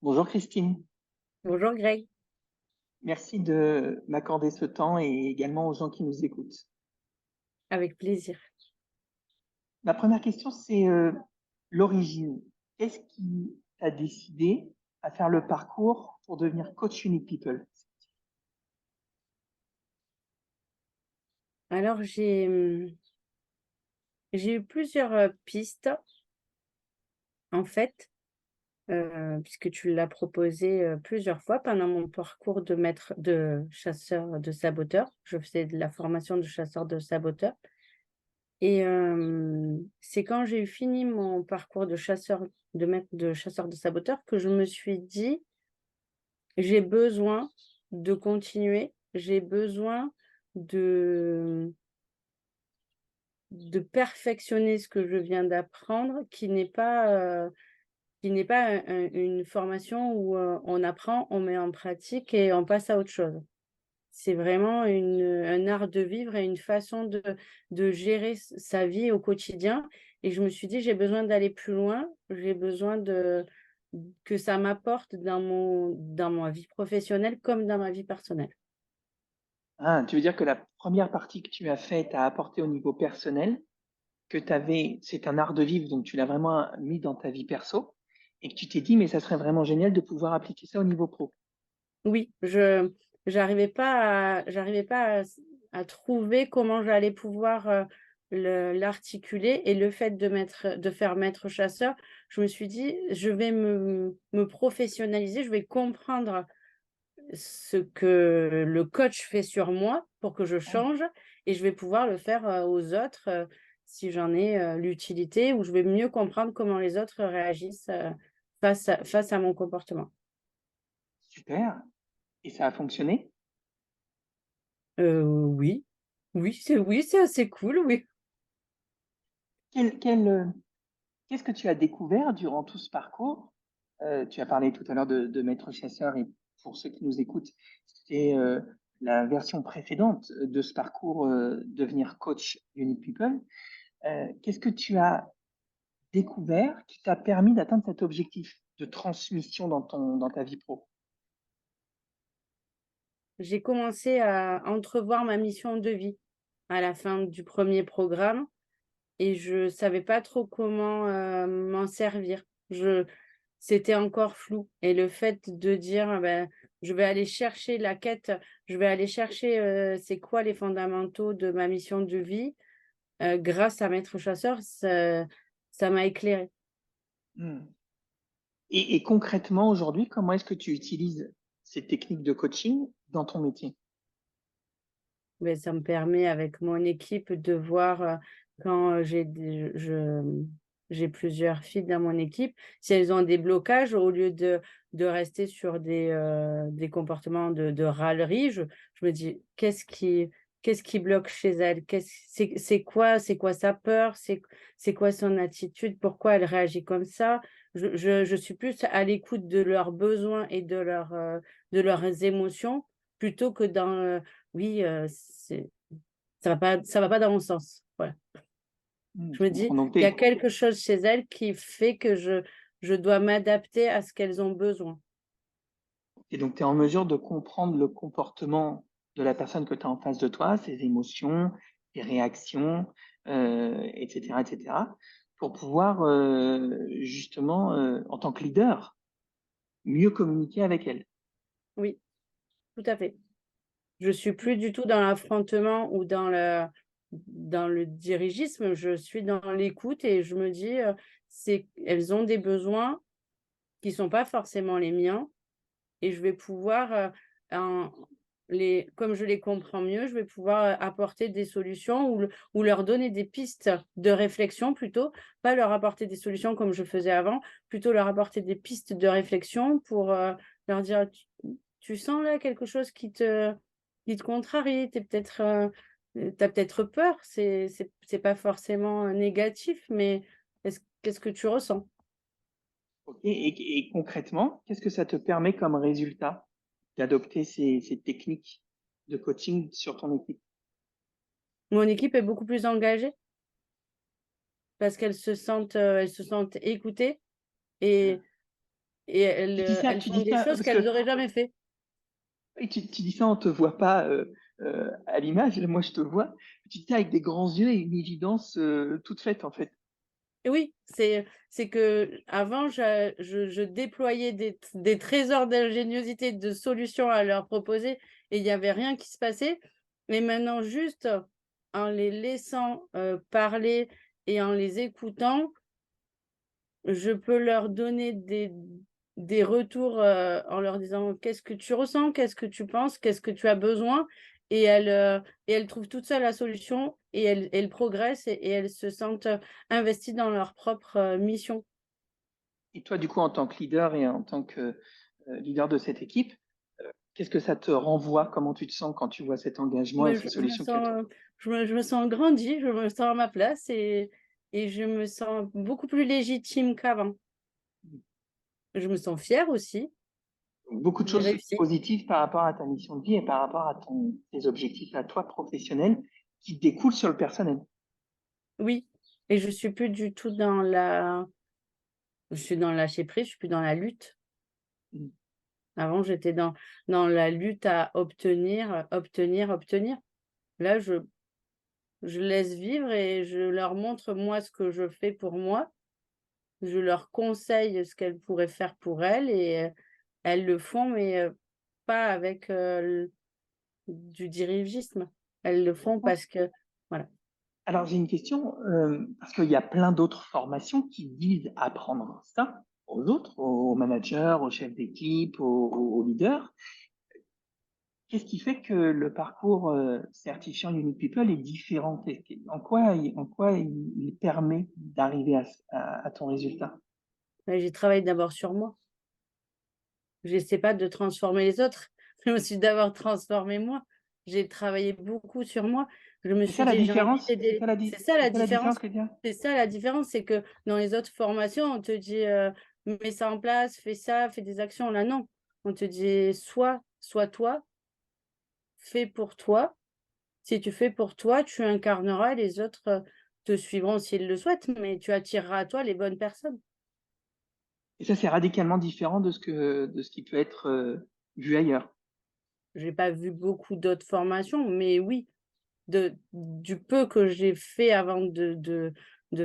Bonjour Christine, Bonjour Greg, merci de m'accorder ce temps et également aux gens qui nous écoutent. avec plaisir. Ma première question, c'est l'origine. Qu'est-ce qui t'a décidé à faire le parcours pour devenir coach Unique People? Alors j'ai eu plusieurs pistes en fait, puisque tu l'as proposé plusieurs fois pendant mon parcours de maître de chasseur de saboteur. Je faisais de la formation de chasseur de saboteur et c'est quand j'ai eu fini mon parcours de maître de chasseur de saboteur que je me suis dit: «J'ai besoin de continuer, j'ai besoin de perfectionner ce que je viens d'apprendre, qui n'est pas une formation où, on apprend, on met en pratique et on passe à autre chose. C'est vraiment un art de vivre et une façon de gérer sa vie au quotidien et je me suis dit: «J'ai besoin d'aller plus loin, j'ai besoin que ça m'apporte dans ma vie professionnelle comme dans ma vie personnelle». Ah, tu veux dire que la première partie que tu as faite a apporté au niveau personnel, que tu avais, c'est un art de vivre, donc tu l'as vraiment mis dans ta vie perso, et que tu t'es dit, mais ça serait vraiment génial de pouvoir appliquer ça au niveau pro. Oui, je j'arrivais pas à trouver comment j'allais pouvoir, l'articuler et le fait de faire maître chasseur, je me suis dit: «Je vais me professionnaliser, je vais comprendre ce que le coach fait sur moi pour que je Ouais. change et je vais pouvoir le faire, aux autres, si j'en ai, l'utilité ou je vais mieux comprendre comment les autres réagissent, face à mon comportement». Super. Et ça a fonctionné? Oui. Oui, c'est assez cool, oui. Quel, quel, euh, Qu'est-ce que tu as découvert durant tout ce parcours? Tu as parlé tout à l'heure de maître chasseur et pour ceux qui nous écoutent, c'est la version précédente de ce parcours devenir coach Unique People. Qu'est-ce que tu as découvert qui t'a permis d'atteindre cet objectif de transmission dans ta vie pro? J'ai commencé à entrevoir ma mission de vie à la fin du premier programme et je savais pas trop comment, m'en servir. C'était encore flou et le fait de dire: je vais aller chercher la quête, je vais aller chercher, c'est quoi les fondamentaux de ma mission de vie», grâce à Maître Chasseur, ça m'a éclairée. Hmm. Et concrètement, aujourd'hui, comment est-ce que tu utilises ces techniques de coaching dans ton métier? Mais ça me permet avec mon équipe de voir, quand, j'ai plusieurs filles dans mon équipe, si elles ont des blocages, au lieu de rester sur des comportements de râlerie, je me dis: «Qu'est-ce qui bloque chez elle? C'est quoi sa peur? C'est quoi son attitude? Pourquoi elle réagit comme ça?» Je suis plus à l'écoute de leurs besoins et de leurs émotions plutôt que dans, oui, ça va pas dans mon sens. Voilà. Je Je me dis: comprends. Donc, «Il y a quelque chose chez elles qui fait que je dois m'adapter à ce qu'elles ont besoin». et donc, tu es en mesure de comprendre le comportement de la personne que tu as en face de toi, ses émotions, ses réactions, et cetera, pour pouvoir justement, en tant que leader, mieux communiquer avec elle. Oui, tout à fait. Je suis plus du tout dans l'affrontement ou dans le dirigisme, je suis dans l'écoute et je me dis, elles ont des besoins qui sont pas forcément les miens. Et je vais pouvoir, en comme je les comprends mieux, je vais pouvoir, apporter des solutions ou leur donner des pistes de réflexion plutôt, pas leur apporter des solutions comme je faisais avant, plutôt leur apporter des pistes de réflexion pour, leur dire: Tu sens là quelque chose qui te contrarie, tu peut-être, tu peut-être peur, c'est pas forcément, négatif, mais qu'est-ce que tu ressens?» Ok. Et concrètement, qu'est-ce que ça te permet comme résultat d'adopter ces techniques de coaching sur ton équipe? Mon équipe est beaucoup plus engagée. Parce qu'elles se sentent écoutées et et elles Tu font dis des ça choses parce qu'elles que n'auraient jamais fait. oui, tu dis ça, on te voit pas à l'image, moi je te vois. Tu dis ça avec des grands yeux et une évidence toute faite en fait. Et oui, c'est que avant je déployais des trésors d'ingéniosité, de solutions à leur proposer et il y avait rien qui se passait. Mais maintenant juste en les laissant, parler et en les écoutant, je peux leur donner des retours, en leur disant: «Qu'est-ce que tu ressens? Qu'est-ce que tu penses? Qu'est-ce que tu as besoin?» et elles trouvent toutes seules la solution et elles progressent et elles se sentent, investies dans leur propre, mission. Et toi, du coup, en tant que leader et en tant que leader de cette équipe, qu'est-ce que ça te renvoie? Comment tu te sens quand tu vois cet engagement et Mais ces je me solutions qu'elle trouve? sens, je me sens grandie, je me sens à ma place et je me sens beaucoup plus légitime qu'avant. Je me sens fière aussi, Beaucoup de j'ai choses réussi. positives par rapport à ta mission de vie et par rapport à tes objectifs à toi professionnels qui découlent sur le personnel. Oui et je suis plus du tout dans la je suis dans le lâcher prise, je suis plus dans la lutte. Mm. Avant, j'étais dans la lutte à obtenir, obtenir, obtenir. Là, je laisse vivre et je leur montre, moi, ce que je fais pour moi. Je leur conseille ce qu'elles pourraient faire pour elles et elles le font, mais pas avec, du dirigisme. Elles le font D'accord. parce que voilà. Alors, j'ai une question, parce qu'il y a plein d'autres formations qui visent à apprendre ça aux autres, aux managers, aux chefs d'équipe, aux leaders. Qu'est-ce qui fait que le parcours certifiant Unique People est différent? En quoi il permet d'arriver à ton résultat? Mais j'ai travaillé d'abord sur moi. J'essaie pas de transformer les autres, je me suis d'abord transformée moi. J'ai travaillé beaucoup sur moi. Je me C'est ça suis la dit: «J'ai envie différence? d'aider». C'est ça C'est la ça la différence. différence, Lydia? C'est ça la différence, c'est que dans les autres formations, on te dit, «Mets ça en place, fais ça, fais des actions». Là, non. On te dit: «Sois toi, fais pour toi. Si tu fais pour toi, tu incarneras, les autres, te suivront s'ils le souhaitent, mais tu attireras à toi les bonnes personnes». Et ça, c'est radicalement différent de ce qui peut être vu ailleurs. J'ai pas vu beaucoup d'autres formations, mais oui. Du peu que j'ai fait avant de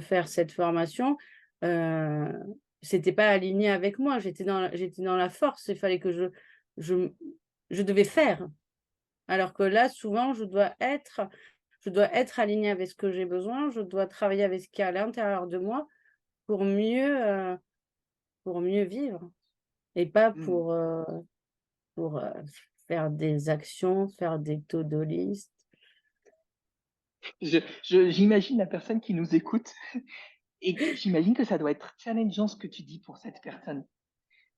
faire cette formation, heu, c'était pas aligné avec moi. J'étais dans la force, il fallait que je je devais faire. Alors que là, souvent, je dois être alignée avec ce que j'ai besoin, je dois travailler avec ce qu'il y a à l'intérieur de moi pour mieux vivre et pas Hmm. pour, faire des actions, faire des to-do list. J'imagine la personne qui nous écoute et j'imagine que ça doit être challengeant ce que tu dis pour cette personne.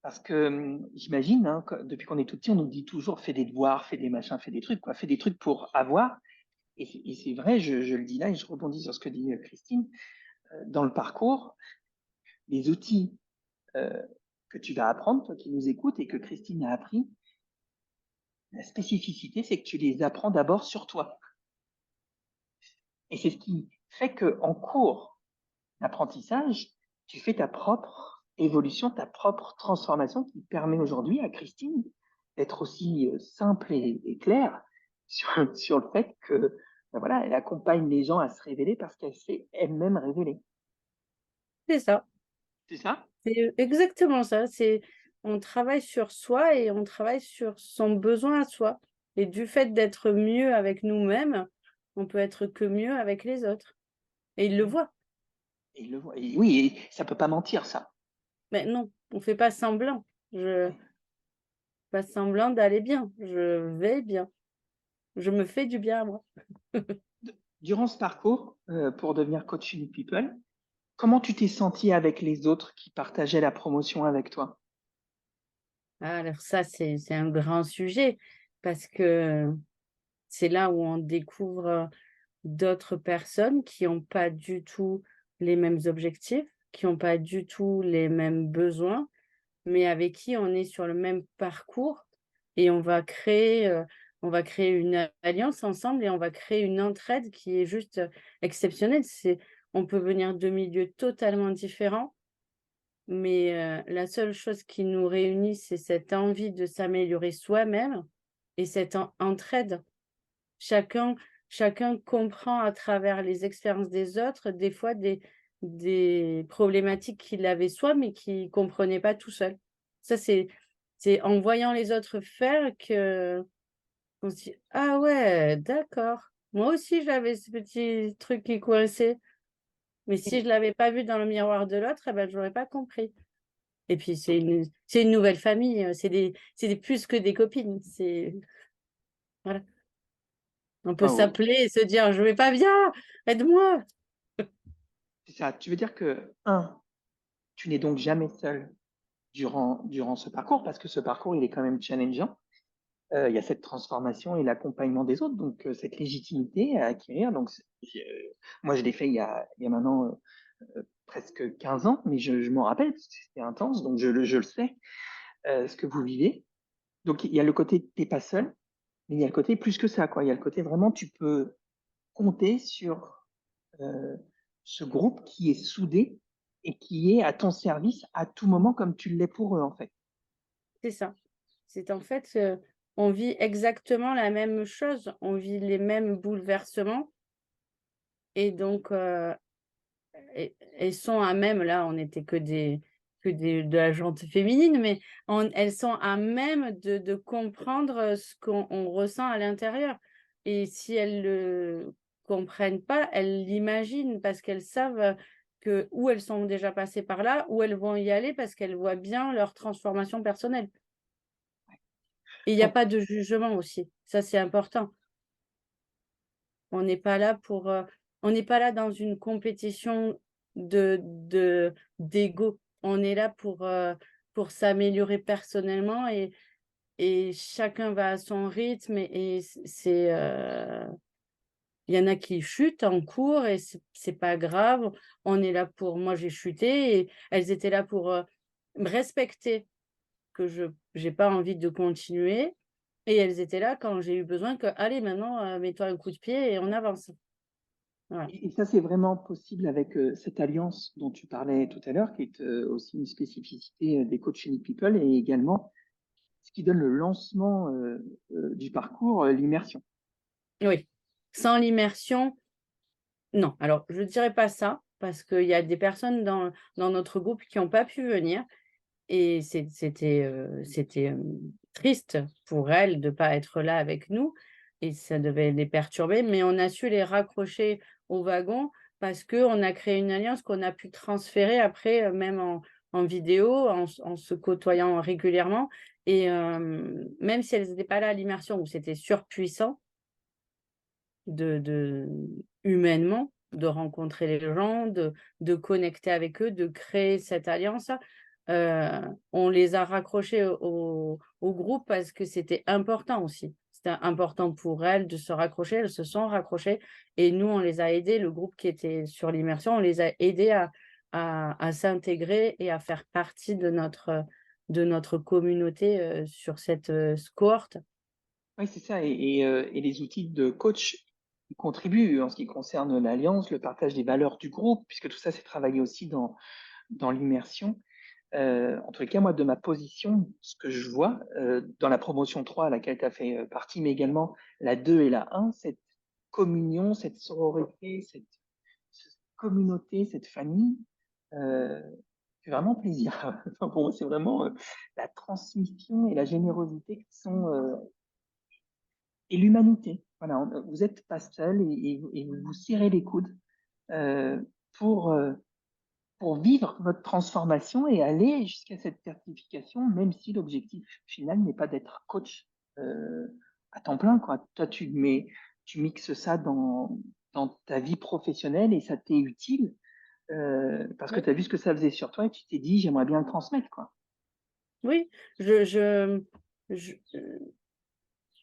Parce que j'imagine, hein, depuis qu'on est tout petit, on nous dit toujours fais des devoirs, fais des machins, fais des trucs, quoi, fais des trucs pour avoir. Et c'est vrai, je le dis là et je rebondis sur ce que dit Christine. Dans le parcours, les outils euh, que tu vas apprendre, toi qui nous écoutes et que Christine a appris, la spécificité, c'est que tu les apprends d'abord sur toi. Et c'est ce qui fait qu'en cours d'apprentissage, tu fais ta propre évolution, ta propre transformation qui permet aujourd'hui à Christine d'être aussi simple et claire sur le fait que ben voilà, elle accompagne les gens à se révéler parce qu'elle s'est elle-même révélée. C'est ça. C'est ça? C'est exactement ça, c'est on travaille sur soi et on travaille sur son besoin à soi et du fait d'être mieux avec nous-mêmes, on peut être que mieux avec les autres et ils le Oui. voient. Et il le voit. Et oui, et ça peut pas mentir, ça. Mais non, on fait pas semblant. Je Ouais. Pas semblant d'aller bien, je vais bien. Je me fais du bien à moi. Durant ce parcours, pour devenir coach Unique People, comment tu t'es senti avec les autres qui partageaient la promotion avec toi? Ah, alors ça, c'est un grand sujet parce que c'est là où on découvre d'autres personnes qui ont pas du tout les mêmes objectifs, qui ont pas du tout les mêmes besoins, mais avec qui on est sur le même parcours et on va créer une alliance ensemble et on va créer une entraide qui est juste exceptionnelle. On peut venir de milieux totalement différents mais la seule chose qui nous réunit, c'est cette envie de s'améliorer soi-même et cette entraide. Chacun chacun comprend à travers les expériences des autres, des fois des problématiques qu'il avait soi, mais qu'il comprenait pas tout seul. Ça, c'est en voyant les autres faire que on se dit: «Ah ouais, d'accord. Moi aussi j'avais ce petit truc qui coinçait, mais si je l'avais pas vu dans le miroir de l'autre, et ben, j'aurais pas compris». Et puis c'est une nouvelle famille, c'est des plus que des copines, c'est voilà. On peut Waouh, s'appeler et se dire: «Je vais pas bien, aide-moi!» c'est ça. Tu veux dire que, un, tu n'es donc jamais seul durant ce parcours, parce que ce parcours, il est quand même challengeant. Il y a cette transformation et l'accompagnement des autres, donc cette légitimité à acquérir. Donc, moi, je l'ai fait il y a maintenant presque 15 ans, mais je m'en rappelle, parce que c'était intense, donc je le sais, ce que vous vivez. Donc, il y a le côté t'es pas seul, mais il y a le côté plus que ça, quoi. Il y a le côté vraiment, tu peux compter sur euh, ce groupe qui est soudé et qui est à ton service à tout moment, comme tu l'es pour eux, en fait. C'est ça. C'est en fait, on vit exactement la même chose, on vit les mêmes bouleversements et donc et sont à même là, on n'était que des de la jante féminine, mais elles sont à même de comprendre, ce qu'on ressent à l'intérieur et si elles le comprennent pas, elles l'imaginent parce qu'elles savent, que ou elles sont déjà passées par là ou elles vont y aller parce qu'elles voient bien leur transformation personnelle et il y a Donc, pas de jugement aussi, ça c'est important. On n'est pas là pour, on n'est pas là dans une compétition d'ego. On est là pour s'améliorer personnellement et chacun va à son rythme et il y en a qui chutent en cours et c'est pas grave. On est là pour moi j'ai chuté et elles étaient là pour, me respecter que je j'ai pas envie de continuer et elles étaient là quand j'ai eu besoin que: «Allez maintenant, mets-toi un coup de pied et on avance». Voilà. et ça, c'est vraiment possible avec cette alliance dont tu parlais tout à l'heure, qui est aussi une spécificité des coachs Unique People, et également ce qui donne le lancement du parcours, l'immersion. Oui. Sans l'immersion, non. Alors, je ne dirais pas ça, parce qu'il y a des personnes dans notre groupe qui ont pas pu venir et c'était triste pour elles de pas être là avec nous et ça devait les perturber, mais on a su les raccrocher au wagon parce qu'on a créé une alliance qu'on a pu transférer après, même en vidéo, en se côtoyant régulièrement et même si elles étaient pas là à l'immersion où c'était surpuissant, de humainement, de rencontrer les gens, de connecter avec eux, de créer cette alliance. On les a raccrochés au groupe parce que c'était important aussi. C'était important pour elles de se raccrocher, elles se sont raccrochées et nous, on les a aidées, le groupe qui était sur l'immersion, on les a aidées à s'intégrer et à faire partie de notre communauté, sur cette, cohorte. Oui, c'est ça. Et les outils de coach y contribuent en ce qui concerne l'alliance, le partage des valeurs du groupe, puisque tout ça, c'est travaillé aussi dans l'immersion. En tous les cas, moi, de ma position, ce que je vois dans la promotion 3 à laquelle tu as fait partie, mais également la 2 et la 1, cette communion, cette sororité, cette communauté, cette famille, euh, fait vraiment plaisir. Enfin, pour moi, c'est vraiment la transmission et la générosité qui sont et l'humanité. Voilà, vous n'êtes pas seul et vous vous serrez les coudes euh, pour, euh, pour vivre votre transformation et aller jusqu'à cette certification, même si l'objectif final n'est pas d'être coach euh, à temps plein, quoi. Toi, tu mixes ça dans ta vie professionnelle et ça t'est utile parce que Oui. tu as vu ce que ça faisait sur toi et tu t'es dit, j'aimerais bien le transmettre, quoi. Oui, je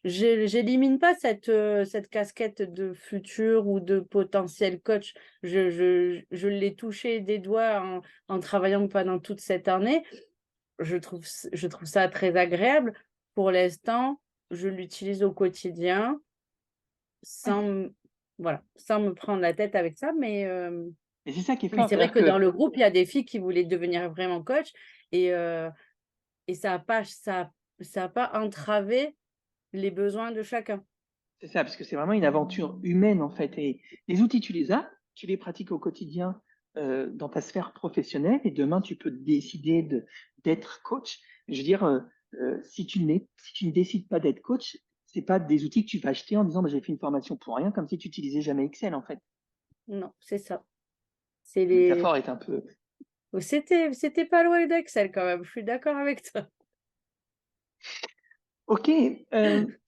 j'élimine pas cette casquette de futur ou de potentiel coach. Je l'ai touché des doigts en travaillant pendant toute cette année. Je trouve ça très agréable. Pour l'instant, je l'utilise au quotidien Ouais, sans me voilà, sans me prendre la tête avec ça, mais Et c'est ça qui est Mais fort, c'est vrai c'est-à-dire que dans que le groupe, il y a des filles qui voulaient devenir vraiment coach et heu et ça a pas entravé les besoins de chacun. c'est ça, parce que c'est vraiment une aventure humaine, en fait. Et les outils, tu les as, tu les pratiques au quotidien dans ta sphère professionnelle, et demain, tu peux décider d'être coach. Je veux dire, si tu ne décides pas d'être coach, c'est pas des outils que tu vas acheter en disant bah, j'ai fait une formation pour rien, comme si tu utilisais jamais Excel, en fait. Non, c'est ça. C'est La les métaphore est un peu. c'était pas loin d'Excel quand même, je suis d'accord avec toi. Ok,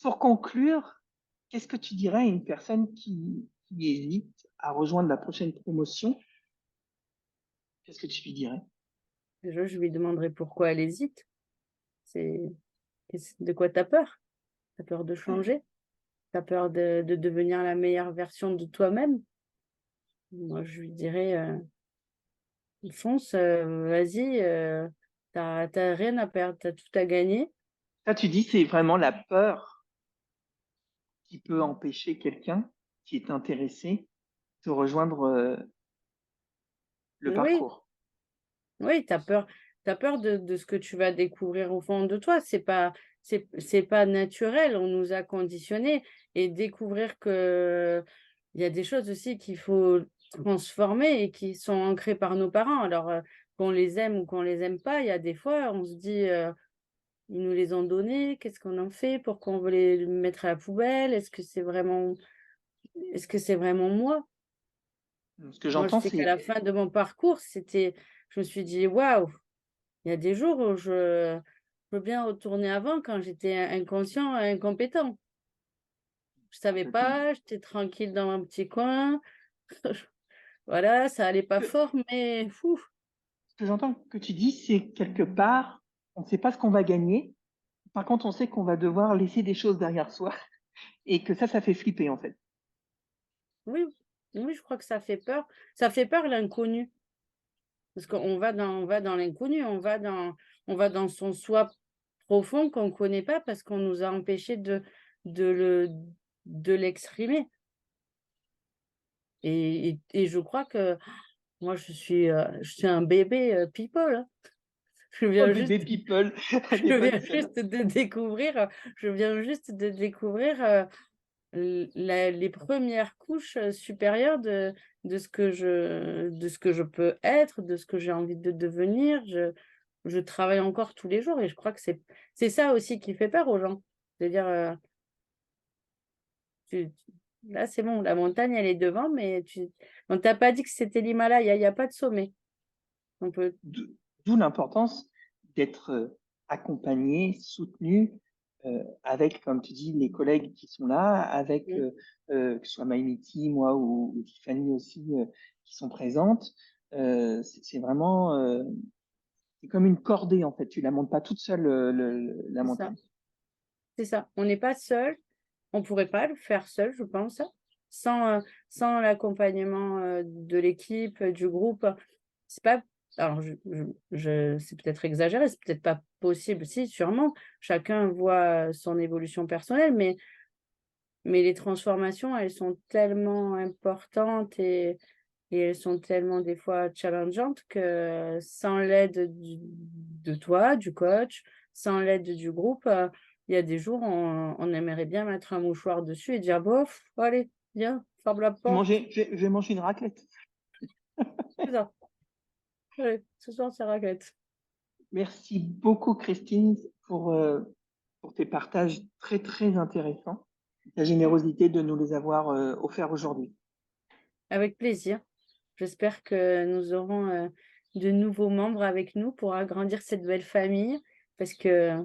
pour conclure, qu'est-ce que tu dirais à une personne qui hésite à rejoindre la prochaine promotion? Qu'est-ce que tu lui dirais? Déjà, je lui demanderai pourquoi elle hésite. C'est de quoi tu as peur? Tu as peur de changer? Tu as peur de devenir la meilleure version de toi-même? Moi, je lui dirais, fonce, vas-y, tu rien à perdre, tu as tout à gagner. Ça, tu dis, c'est vraiment la peur qui peut empêcher quelqu'un qui est intéressé de rejoindre le Oui, parcours. oui, tu peur de ce que tu vas découvrir au fond de toi. C'est pas naturel, on nous a conditionnés et découvrir que il y a des choses aussi qu'il faut transformer et qui sont ancrées par nos parents. Alors, qu'on les aime ou qu'on les aime pas, il y a des fois, on se dit, «Ils nous les ont donnés, qu'est-ce qu'on en fait? Pourquoi on veut les mettre à la poubelle? Est-ce que c'est vraiment moi?» Ce que Moi, je j'entends, sais qu'à la c'est fin de mon parcours, je me suis dit: «Waouh!» Il y a des jours où je veux bien retourner avant quand j'étais inconscient et incompétent. Je savais pas, j'étais tranquille dans mon petit coin. Voilà, ça allait pas ce fort, mais fou. que j'entends que tu dis, c'est quelque part, on ne sait pas ce qu'on va gagner. Par contre, on sait qu'on va devoir laisser des choses derrière soi et que ça fait flipper, en fait. Oui, oui, je crois que ça fait peur. Ça fait peur l'inconnu, parce on va dans l'inconnu, on va dans son soi profond qu'on ne connaît pas parce qu'on nous a empêchés de le de l'exprimer et je crois que moi je suis un bébé, people, hein. Je Oh, viens bébé juste people, elle est je bonne viens celle-là. juste de découvrir, je viens juste de découvrir, les premières couches, supérieures de ce que je peux être, de ce que j'ai envie de devenir. Je travaille encore tous les jours et je crois que c'est ça aussi qui fait peur aux gens. De dire, tu là, c'est bon, la montagne, elle est devant, mais on t'a pas dit que c'était l'Himalaya, il y a pas de sommet. On peut D'où l'importance d'être accompagné, soutenu avec, comme tu dis, les collègues qui sont là, avec mmh, que ce soit Maïmiti, moi ou Tiffany aussi, qui sont présentes. C'est vraiment, c'est comme une cordée en fait. Tu la montes pas toute seule la c'est ça, montagne. c'est ça. On n'est pas seul. On pourrait pas le faire seul, je pense, sans l'accompagnement, de l'équipe, du groupe. C'est pas alors je c'est peut-être exagéré, c'est peut-être pas possible, si sûrement, chacun voit son évolution personnelle, mais les transformations, elles sont tellement importantes et elles sont tellement des fois challengeantes que sans l'aide de toi, du coach, sans l'aide du groupe, il y a des jours, on aimerait bien mettre un mouchoir dessus et dire: «Bof, allez, viens, ferme la porte, Je vais manger une raclette. c'est ça, allez, ce soir c'est raclette». Merci beaucoup Christine pour tes partages très très intéressants, la générosité de nous les avoir offerts aujourd'hui. Avec plaisir. J'espère que nous aurons, de nouveaux membres avec nous pour agrandir cette belle famille parce que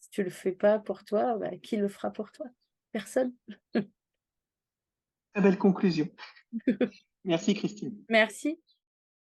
si tu le fais pas pour toi, bah, qui le fera pour toi? Personne. Très belle conclusion. Merci Christine. Merci.